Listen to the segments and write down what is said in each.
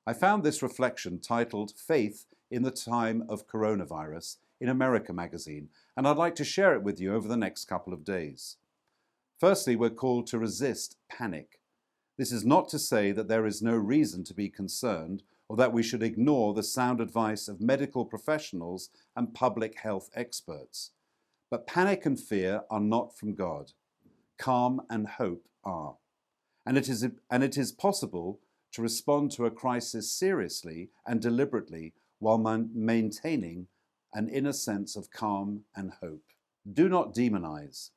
I found this reflection titled Faith in the Time of Coronavirus in America magazine, and I'd like to share it with you over the next couple of days. Firstly, we're called to resist panic. This is not to say that there is no reason to be concerned or that we should ignore the sound advice of medical professionals and public health experts. But panic and fear are not from God. Calm and hope are. And it is possible to respond to a crisis seriously and deliberately while maintaining an inner sense of calm and hope. Do not demonize.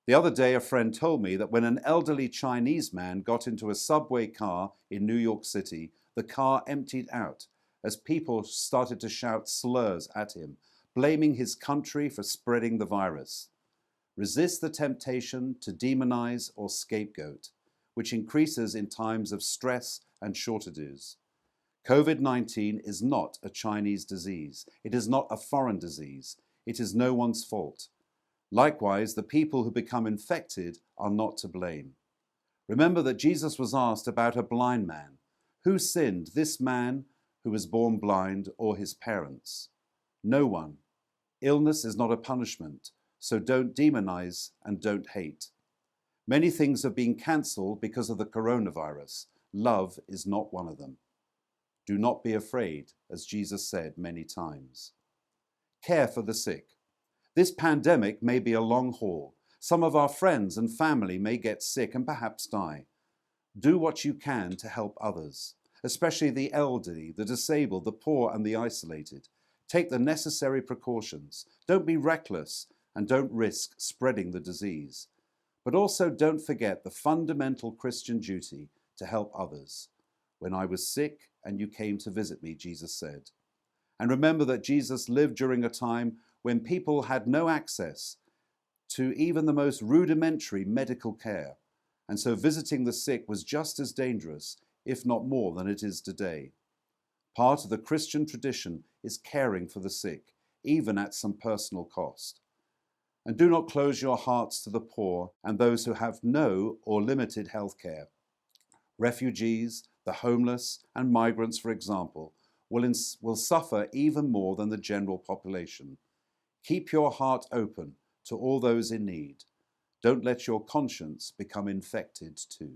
The other day, a friend told me that when an elderly Chinese man got into a subway car in New York City, the car emptied out as people started to shout slurs at him, blaming his country for spreading the virus. Resist the temptation to demonize or scapegoat, which increases in times of stress and shortages. COVID-19 is not a Chinese disease. It is not a foreign disease. It is no one's fault. Likewise, the people who become infected are not to blame. Remember that Jesus was asked about a blind man. Who sinned, this man who was born blind or his parents? No one. Illness is not a punishment, so don't demonize and don't hate. Many things have been cancelled because of the coronavirus. Love is not one of them. Do not be afraid, as Jesus said many times. Care for the sick. This pandemic may be a long haul. Some of our friends and family may get sick and perhaps die. Do what you can to help others, especially the elderly, the disabled, the poor and the isolated. Take the necessary precautions. Don't be reckless and don't risk spreading the disease. But also don't forget the fundamental Christian duty to help others. When I was sick and you came to visit me, Jesus said. And remember that Jesus lived during a time when people had no access to even the most rudimentary medical care. And so visiting the sick was just as dangerous, if not more, than it is today. Part of the Christian tradition is caring for the sick, even at some personal cost. And do not close your hearts to the poor and those who have no or limited health care. Refugees, the homeless, and migrants, for example, will suffer even more than the general population. Keep your heart open to all those in need. Don't let your conscience become infected too.